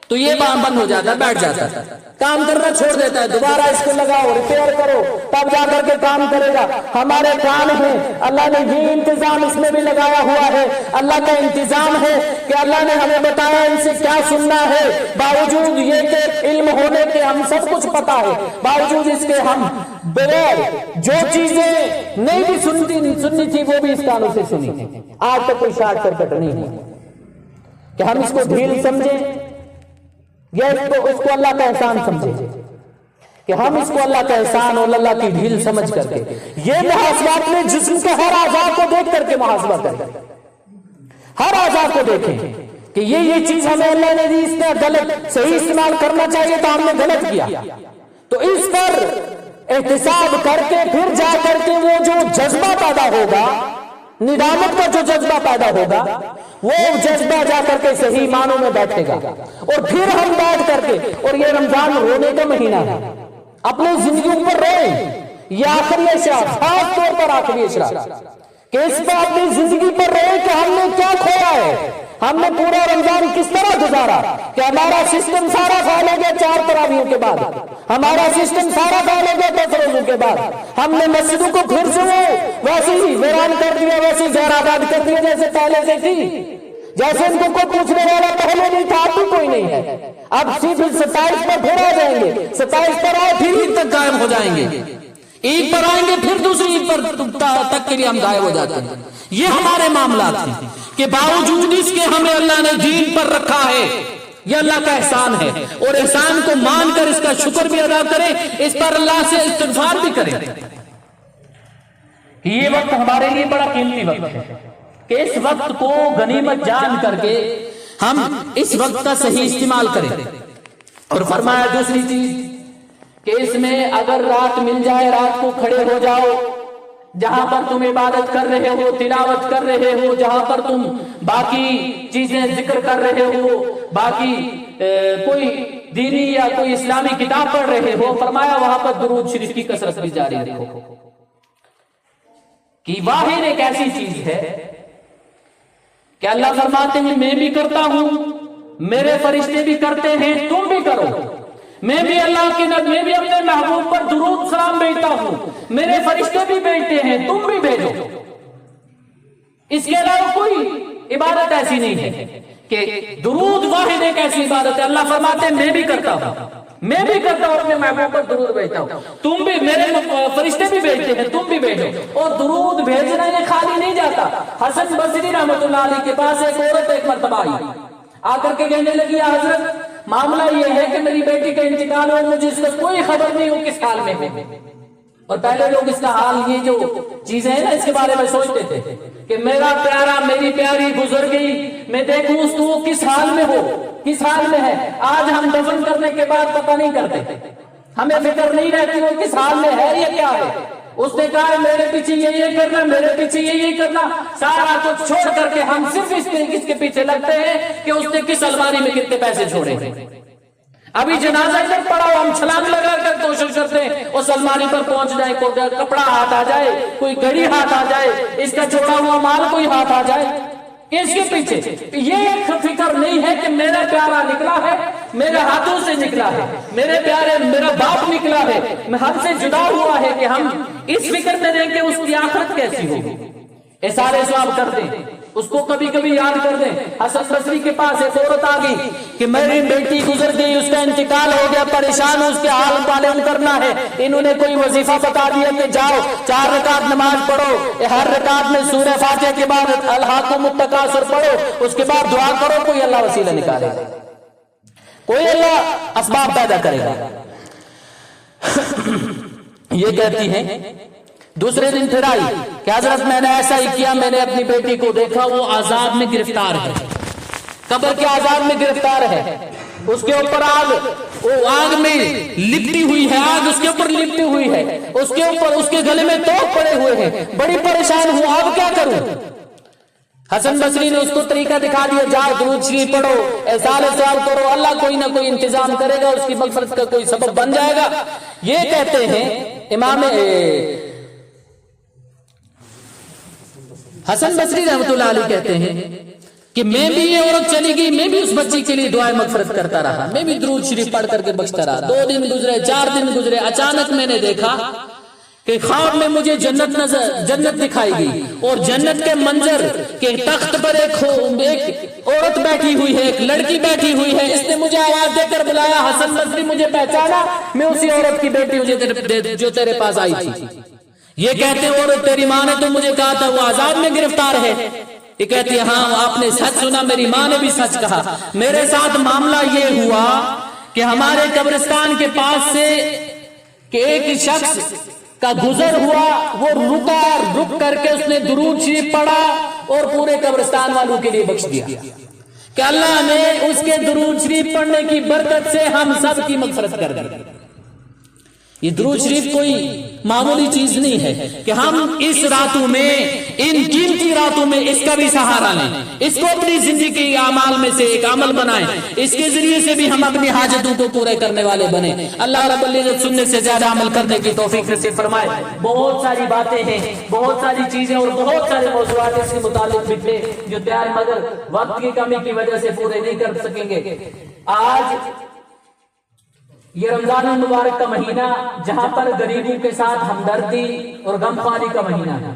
تو یہ بند ہو جاتا ہے, بیٹھ جاتا ہے, کام کرنا چھوڑ دیتا ہے, دوبارہ اس کو لگاؤ ریپیئر کرو تب جا کر کے کام کرے گا. ہمارے کان ہیں, اللہ نے یہ انتظام اس میں بھی لگایا ہوا ہے. اللہ کا انتظام ہے کہ اللہ نے ہمیں بتایا ان سے کیا سننا ہے, باوجود یہ کہ علم ہونے کے ہم سب کچھ پتا ہے, باوجود اس کے ہم بغیر جو چیزیں نہیں بھی سننی تھی وہ بھی اس کانوں سے سنی. آج تک کوئی شارٹ سرکٹ نہیں ہے کہ ہم اس کو ڈھیل سمجھیں یا اس کو اللہ کا احسان سمجھیں, کہ ہم اس کو اللہ کا احسان اور اللہ کی ڈھیل سمجھ کر کے یہ محاسبات میں جسم کے ہر اعضاء کو دیکھ کر کے محاسبہ کریں, ہر اعضاء کو دیکھیں کہ یہ چیز ہمیں اللہ نے دی, اس کا غلط صحیح استعمال کرنا چاہیے تو ہم نے غلط کیا. تو اس پر احتساب کر کے پھر جا کر کے وہ جو جذبہ پیدا ہوگا, ندامت کا جو جذبہ پیدا ہوگا, وہ جذبہ جا کر کے صحیح معنوں میں بیٹھے گا. اور پھر ہم بیٹھ کر کے, اور یہ رمضان رونے کا مہینہ ہے, اپنی زندگیوں پر روئیں. یہ آخری اشرا, خاص طور پر آخری اشرا, کہ اس پر اپنی زندگی پر روئیں کہ ہم نے کیا کھویا ہے, ہم نے پورا رمضان کس طرح گزارا, کہ ہمارا سسٹم سارا فیل ہو گیا 4 تراویحوں کے بعد, ہمارا سسٹم سارا فیل ہو گیا 10 روزوں کے بعد, ہم نے مسجدوں کو پھر سے ویسے ہی ویران کر دیا, ویسے ہی زہر آباد کر دیا جیسے پہلے سے تھی, جیسے ان کو کوئی پوچھنے والا پہلے نہیں تھا, اب بھی کوئی نہیں ہے. اب صرف 27 پر پھر آ جائیں گے, 27 پر آئے پھر عید تک غائب ہو جائیں گے, عید پر آئیں گے پھر دوسری عید پر تک کے لیے ہم غائب ہو جاتے ہیں. یہ ہمارے معاملات ہیں کہ باوجود اس کے ہمیں اللہ نے دین پر رکھا ہے, یہ اللہ کا احسان ہے, اور احسان کو مان کر اس کا شکر بھی ادا کریں, اس پر اللہ سے استغفار بھی کریں. یہ وقت ہمارے لیے بڑا قیمتی وقت ہے کہ اس وقت کو غنیمت جان کر کے ہم اس وقت کا صحیح استعمال کریں. اور فرمایا دوسری چیز کہ اس میں اگر رات مل جائے, رات کو کھڑے ہو جاؤ, جہاں پر تم عبادت کر رہے ہو, تلاوت کر رہے ہو, جہاں پر تم باقی چیزیں ذکر کر رہے ہو, باقی کوئی دینی یا کوئی اسلامی کتاب پڑھ رہے ہو, فرمایا وہاں پر درود شریف کی کثرت بھی جاری رکھو. کہ واحد ایک ایسی چیز ہے کہ اللہ فرماتے ہیں میں بھی کرتا ہوں, میرے فرشتے بھی کرتے ہیں, تم بھی کرو. میں بھی اللہ کے نبی, میں بھی اپنے محبوب پر درود سلام بھیجتا ہوں, میرے فرشتے بھی بھیجتے ہیں, تم بھی بھیجو. اس کے علاوہ کوئی عبادت ایسی نہیں ہے کہ درود واحد ایک ایسی عبادت ہے. اللہ فرماتے ہیں میں بھی کرتا ہوں, میں بھی کرتا ہوں, اپنے محبوب پر درود بھیجتا ہوں, تم بھی, میرے فرشتے بھی بھیجتے ہیں, تم بھی بھیجو. اور درود بھیجنا یہ خالی نہیں جاتا. حسن بصری رحمۃ اللہ علیہ کے پاس ایک عورت ایک مرتبہ آئی, آ کر کے کہنے لگی یا حضرت معاملہ یہ ہے کہ میری بیٹی کا انتقال ہو, مجھے اس کا کوئی خبر نہیں ہو کس حال میں ہو. اور پہلے لوگ اس کا حال, یہ جو چیزیں ہیں نا اس کے بارے میں سوچتے تھے کہ میرا پیارا, میری پیاری گزر گئی, میں دیکھوں اس کو وہ کس حال میں ہو, کس حال میں ہے. آج ہم دفن کرنے کے بعد پتہ نہیں کرتے, ہمیں فکر نہیں رہتی وہ کس حال میں ہے یا کیا ہے. اس نے کہا میرے پیچھے یہ کرنا, میرے پیچھے یہ کرنا, سارا کچھ چھوڑ کر کے ہم صرف اس کے پیچھے لگتے ہیں کہ اس نے کس الماری میں کتنے پیسے چھوڑے. ابھی جنازہ ادھر پڑا ہو, ہم چھلانگ لگا کر کوشش کرتے ہیں اس الماری پر پہنچ جائے, کوئی کپڑا ہاتھ آ جائے, کوئی گھڑی ہاتھ آ جائے, اس کا چھوڑا ہوا مال کوئی ہاتھ آ جائے. اس کے پیچھے یہ فکر نہیں ہے کہ میرا پیارا نکلا ہے, میرے ہاتھوں سے نکلا ہے, میرے پیارے میرا باپ نکلا ہے, میں ہم سے جدا ہوا ہے, کہ ہم اس فکر میں دیں کہ اس کی آخرت کیسی ہوگی. احسان ثواب کر دیں, اس کو کبھی کبھی یاد کر دیں. حسن بصری کے پاس ایک عورت آ گئی کہ میری بیٹی گزر گئی، اس کا انتقال ہو گیا، پریشان ہوں، اس کے حال معلوم کرنا ہے. انہوں نے کوئی وظیفہ بتا دیا کہ جاؤ 4 رکعت نماز پڑھو، ہر رکعت میں سورہ فاتحہ کے بعد الہاکم التکاثر پڑھو، اس کے بعد دعا کرو، کوئی اللہ وسیلہ نکالے گا، کوئی اللہ اسباب پیدا کرے گا. یہ کہتی ہیں. دوسرے دن پھر آئی کہ حضرت میں نے ایسا ہی کیا، میں نے اپنی بیٹی کو دیکھا وہ عذاب میں گرفتار ہے، قبر کے عذاب میں گرفتار ہے، اس کے اوپر آگ، وہ آگ میں لپٹی ہوئی ہے، آگ اس کے اوپر لپٹی ہوئی ہے، اس کے اوپر اس کے گلے میں توق پڑے ہوئے ہیں، بڑی پریشان ہوں، اب کیا کروں. حسن بصری نے اس کو طریقہ دکھا دیا، جاؤ درود شریف پڑھو، احسان سوال کرو، اللہ کوئی نہ کوئی انتظام کرے گا، اس کی مغفرت کا کوئی سبب بن جائے گا. یہ کہتے ہیں امام حسن بصری رحمۃ اللہ علیہ کہتے ہیں کہ میں بھی یہ عورت چلی گئی، میں بھی اس بچی کے لیے دعائیں مغفرت کرتا رہا، میں بھی درود شریف پڑھ کر کے بخشتا رہا. 2 دن گزرے، 4 دن گزرے، اچانک میں نے دیکھا کہ خواب میں مجھے جنت دکھائی گئی، اور جنت کے منظر کے تخت پر ایک عورت بیٹھی ہوئی ہے، ایک لڑکی بیٹھی ہوئی ہے. اس نے مجھے آواز دے کر بلایا، حسن بصری مجھے پہچانا، میں اسی عورت کی بیٹی ہوں جو تیرے پاس آئی تھی. یہ کہتے ہیں اور تیری ماں نے تو مجھے کہا تھا وہ عذاب میں گرفتار ہے. یہ کہتی ہے ہاں آپ نے سچ سنا، میری ماں نے بھی سچ کہا. میرے ساتھ معاملہ یہ ہوا کہ ہمارے قبرستان کے پاس سے کہ ایک شخص کا گزر ہوا، وہ رکا، رک کر کے اس نے درود شریف پڑھا اور پورے قبرستان والوں کے لیے بخش دیا کہ اللہ نے اس کے درود شریف پڑھنے کی برکت سے ہم سب کی مغفرت کر دی. یہ درود شریف کوئی معمولی چیز نہیں ہے کہ ہم اس راتوں میں، ان قیمتی راتوں میں اس کا بھی سہارا لیں، اس کو اپنی زندگی کے اعمال میں سے ایک عمل بنائیں، اس کے ذریعے سے بھی ہم اپنی حاجتوں کو پورے کرنے والے بنیں. اللہ رب العزت سننے سے زیادہ عمل کرنے کی توفیق نصیب فرمائے. بہت ساری باتیں ہیں، بہت ساری چیزیں اور بہت سارے موضوعات اس کے متعلق بھی تھے جو تیار مگر وقت کی کمی کی وجہ سے پورے نہیں کر سکیں گے. آج یہ رمضان المبارک کا مہینہ جہاں پر غریبوں کے ساتھ ہمدردی اور غمخواری کا مہینہ ہے.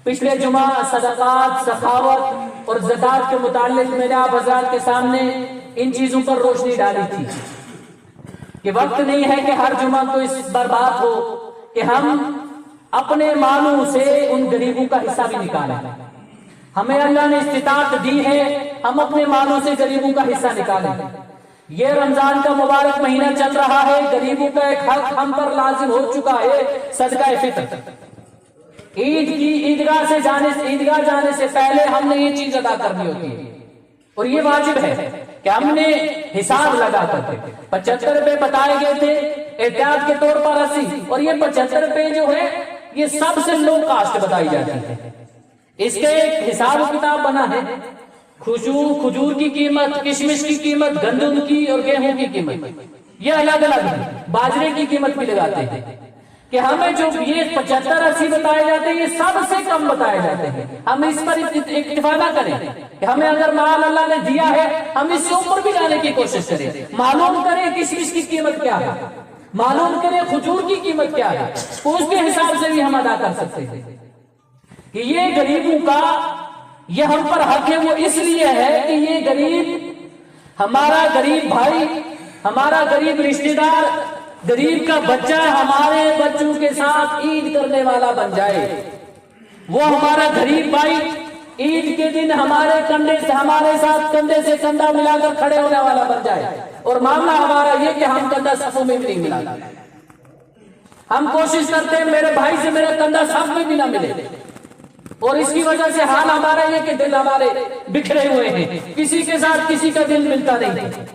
پچھلے جمعہ صدقات، سخاوت اور زکوٰۃ کے متعلق میں نے آپ حضرات کے سامنے ان چیزوں پر روشنی ڈالی تھی کہ وقت نہیں ہے کہ ہر جمعہ کو اس پر بات ہو کہ ہم اپنے مالوں سے ان غریبوں کا حصہ بھی نکالیں. ہمیں اللہ نے استطاعت دی ہے، ہم اپنے مالوں سے غریبوں کا حصہ نکالیں. یہ رمضان کا مبارک مہینہ چل رہا ہے، غریبوں کا ایک حق ہم پر لازم ہو چکا ہے، صدقہ فطر. عیدگاہ جانے سے پہلے ہم نے یہ چیز ادا کرنی ہوتی ہے اور یہ واجب ہے کہ ہم نے حساب لگا کر کے 75 روپے بتائے گئے تھے احتیاط کے طور پر 80، اور یہ 75 روپے جو ہے یہ سب سے لو کاسٹ بتائی جاتی ہے. اس کے ایک حساب و کتاب بنا ہے. کھجور کی قیمت، کشمش کی قیمت، گندم کی اور گیہوں کی قیمت یہ الگ الگ ہے. باجرے کی قیمت بھی لگاتے ہیں کہ ہمیں جو یہ 75-80 بتائے جاتے ہیں یہ سب سے کم بتائے جاتے ہیں. ہم اس پر اکتفا نہ کریں کہ ہمیں اگر مال اللہ نے دیا ہے ہم اس سے اوپر بھی جانے کی کوشش کریں. معلوم کریں کشمش کی قیمت کیا ہے، معلوم کریں کھجور کی قیمت کیا ہے، اس کے حساب سے بھی ہم ادا کر سکتے ہیں کہ یہ غریبوں کا یہ ہم پر حق ہے. وہ اس لیے ہے کہ یہ غریب، ہمارا غریب بھائی، ہمارا غریب رشتہ دار، غریب کا بچہ ہمارے بچوں کے ساتھ عید کرنے والا بن جائے. وہ ہمارا غریب بھائی عید کے دن ہمارے ہمارے ساتھ کندھے سے کندھا ملا کر کھڑے ہونے والا بن جائے. اور معاملہ ہمارا یہ کہ ہم کندھا صفوں میں بھی نہیں ملا. ہم کوشش کرتے ہیں میرے بھائی سے میرا کندھا صف میں بھی نہ ملے، اور اس کی وجہ سے حال ہمارا یہ کہ دل ہمارے بکھرے ہوئے ہیں، کسی کے ساتھ کسی کا دل ملتا نہیں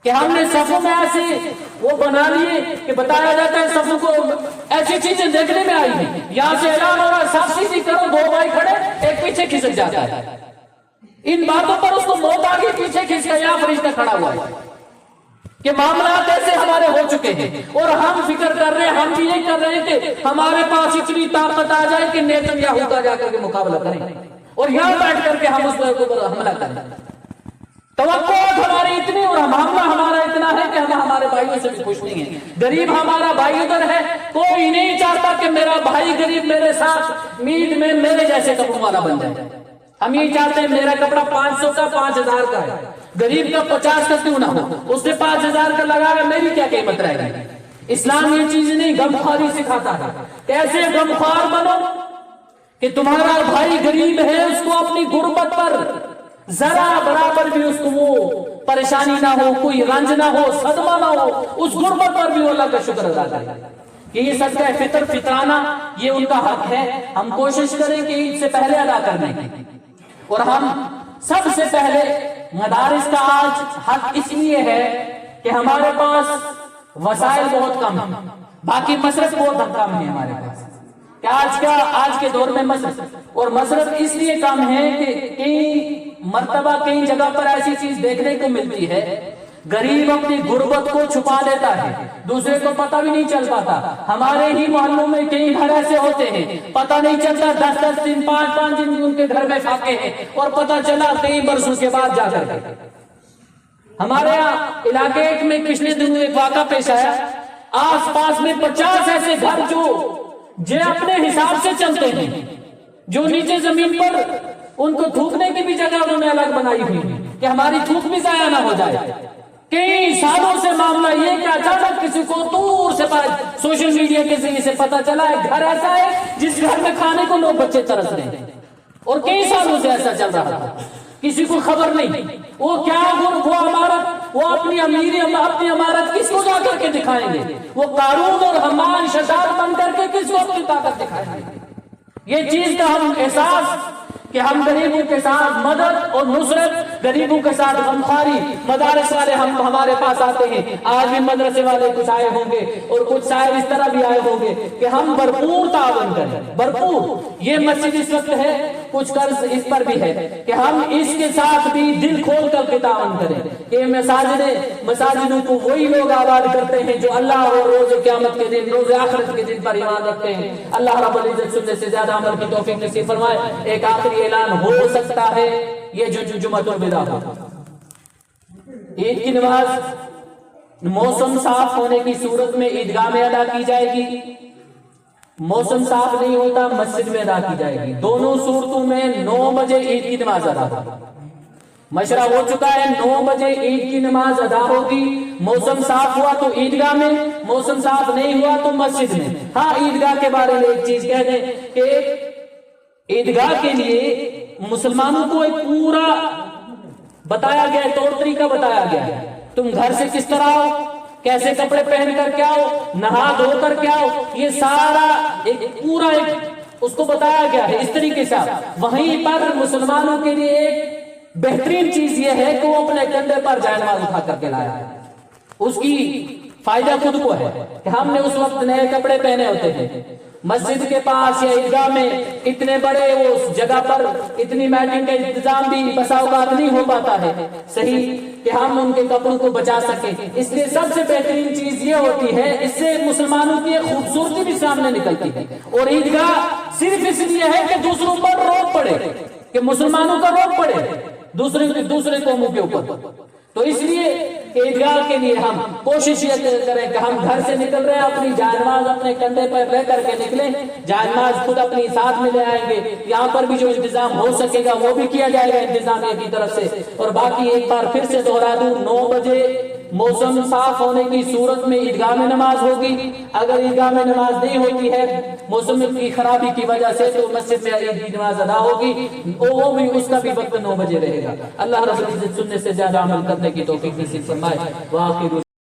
کہ ہم نے صفوں میں ایسے وہ بنا لیے کہ بتایا جاتا ہے صفوں کو ایسی چیزیں دیکھنے میں آئی ہیں، یہاں سے اعلان ہو رہا ہے صف سیدھی کرو، 2 بھائی کھڑے ایک پیچھے کھسک جاتا ہے. ان باتوں پر اس کو موت آ گئی، پیچھے کھس کا یہاں فرشتہ کھڑا ہوا ہے کہ معاملات ایسے ہمارے ہو چکے ہیں. اور ہم فکر کر رہے ہیں، ہم بھی یہ کر رہے ہیں کہ ہمارے پاس اتنی طاقت آ جائے کہ نیتنیاہو کا جا کر کے مقابلہ کریں اور یہاں بیٹھ کر کے ہم اس پر حملہ کریں. توقعات ہماری اتنی اور معاملہ ہمارا اتنا ہے کہ ہم ہمارے بھائیوں سے بھی خوش نہیں ہیں. غریب ہمارا بھائی ادھر ہے، کوئی نہیں چاہتا کہ میرا بھائی غریب میرے ساتھ عید میں میرے جیسے کپڑوں والا بن جائے. ہم یہ چاہتے ہیں میرا کپڑا 500 کا 5000 کا ہے، غریب کا 50 کا کیوں نہ ہو، اس نے 5000 کا لگا گا، میری کیا قیمت رہے گی؟ اسلام یہ چیز نہیں، غمخواری سکھاتا ہے۔ کیسے غمخوار بنو کہ تمہارا بھائی غریب ہے، اس کو اپنی غربت پر ذرا برابر بھی اس کو وہ پریشانی نہ ہو، کوئی رنج نہ ہو، صدمہ نہ ہو، اس غربت پر بھی وہ اللہ کا شکر ادا کرے کہ یہ صدقہ فطر فطرانہ یہ ان کا حق ہے۔ ہم کوشش کریں کہ عید سے پہلے ادا کرنے کی، اور ہم سب سے پہلے مدارس کا آج حق اس لیے ہے کہ ہمارے پاس وسائل بہت کم ہیں، باقی مصرف بہت کم ہے ہمارے پاس، کہ آج کے دور میں مصرف اور مصرف اس لیے کم ہے کہ کئی مرتبہ کئی جگہ پر ایسی چیز دیکھنے کو ملتی ہے، غریب اپنی غربت کو چھپا دیتا ہے، دوسرے کو پتہ بھی نہیں چل پاتا۔ ہمارے ہی محلوں میں کئی گھر ایسے ہوتے ہیں، پتہ نہیں چلتا 10 دن 5 دن ان کے گھر میں فاقے ہیں، اور پتہ چلا کئی برسوں کے بعد جا کر کے۔ ہمارے یہاں علاقے میں پچھلے دنوں ایک واقعہ پیش آیا، آس پاس میں 50 ایسے گھر جو اپنے حساب سے چلتے ہیں، جو نیچے زمین پر ان کو تھوکنے کی بھی جگہ انہوں نے الگ بنائی ہوئی ہے کہ ہماری تھوک بھی ضائع نہ ہو جائے۔ کئی سالوں سے معاملہ یہ کہ اچانک کسی کو دور سے سوشل میڈیا کے ذریعے سے پتا چلا ہے گھر ایسا ہے جس گھر میں کھانے کو لوگ بچے ترس رہے ہیں، اور کئی سالوں سے ایسا چل رہا تھا، کسی کو خبر نہیں۔ وہ کیا وہ عمارت، وہ اپنی عمارت کس کو جا کر کے دکھائیں گے؟ وہ قارون اور حمان شداد بن کر کے کس کو اپنی طاقت دکھائیں گے؟ یہ چیز کا ہم احساس کہ ہم غریبوں کے ساتھ مدد اور نصرت، غریبوں کے ساتھ غمخواری، مدارس والے ہمارے پاس آتے ہیں، آج بھی مدرسے والے کچھ آئے ہوں گے اور کچھ شاید اس طرح بھی آئے ہوں گے کہ ہم بھرپور تعاون کریں، بھرپور۔ یہ مسجد اس وقت ہے، کچھ قرض اس پر بھی ہے کہ ہم اس کے ساتھ بھی دل کھول کر کے تعاون کریں کہ مساجدوں کو وہی لوگ آباد کرتے ہیں جو اللہ اور روز قیامت کے دن، روز آخرت کے دن پر ایمان رکھتے ہیں۔ اللہ رب العزت سننے سے زیادہ عمل کی توفیق نصیب فرمائے۔ ایک آخری اعلان ہو سکتا ہے، یہ جو جمعۃ الوداع ہو، عید کی نماز موسم صاف ہونے کی صورت میں عیدگاہ میں ادا کی جائے گی، موسم صاف نہیں ہوتا مسجد میں ادا کی جائے گی۔ دونوں صورتوں میں 9 بجے عید کی نماز ادا ہوگی۔ مشورہ ہو چکا ہے 9 بجے عید کی نماز ادا ہوگی، موسم صاف ہوا تو عیدگاہ میں، موسم صاف نہیں ہوا تو مسجد میں۔ ہاں، عیدگاہ کے بارے میں ایک چیز کہہ دیں کہ عیدگاہ کے لیے مسلمانوں کو ایک پورا بتایا گیا ہے، طور طریقہ بتایا گیا ہے، تم گھر سے کس طرح آؤ، کیسے کپڑے پہن کر کے آؤ، نہا دھو کر کے آؤ، یہ سارا پورا اس کو بتایا گیا ہے اس طریقے سے۔ وہیں پر مسلمانوں کے لیے ایک بہترین چیز یہ ہے کہ وہ اپنے کندھے پر جائنماز اٹھا کر کے لایا ہے، اس کی فائدہ خود کو ہے کہ ہم نے اس وقت نئے کپڑے پہنے ہوتے ہیں۔ مسجد کے پاس یا عیدگاہ میں اتنے بڑے اس جگہ پر اتنی میٹنگ کا انتظام بھی بسا اوقات نہیں ہو پاتا ہے صحیح کہ ہم ان کے کپڑوں کو بچا سکیں، اس لیے سب سے بہترین چیز یہ ہوتی ہے، اس سے مسلمانوں کی خوبصورتی بھی سامنے نکلتی ہے۔ اور عیدگاہ صرف اس لیے ہے کہ دوسروں پر روک پڑے، کہ مسلمانوں کا روک پڑے دوسرے قوموں کے اوپر، تو اس لیے عیدگاہ کے لیے ہم کوشش یہ کریں کہ ہم گھر سے نکل رہے ہیں اپنی جائنماز اپنے کندھے پر لے کر کے نکلیں، جائنماز خود اپنی ساتھ میں لے آئیں گے، یہاں پر بھی جو انتظام ہو سکے گا وہ بھی کیا جائے گا انتظامیہ کی طرف سے۔ اور باقی ایک بار پھر سے دوہرا دوں، 9 بجے موسم صاف ہونے کی صورت میں عیدگاہ میں نماز ہوگی، اگر عیدگاہ میں نماز نہیں ہوتی ہے موسم کی خرابی کی وجہ سے تو مسجد میں عید کی نماز ادا ہوگی، وہ بھی اس کا بھی وقت 9 بجے رہے گا۔ اللہ رب العزت سننے سے زیادہ عمل کرنے کی توفیق نصیب فرمائے۔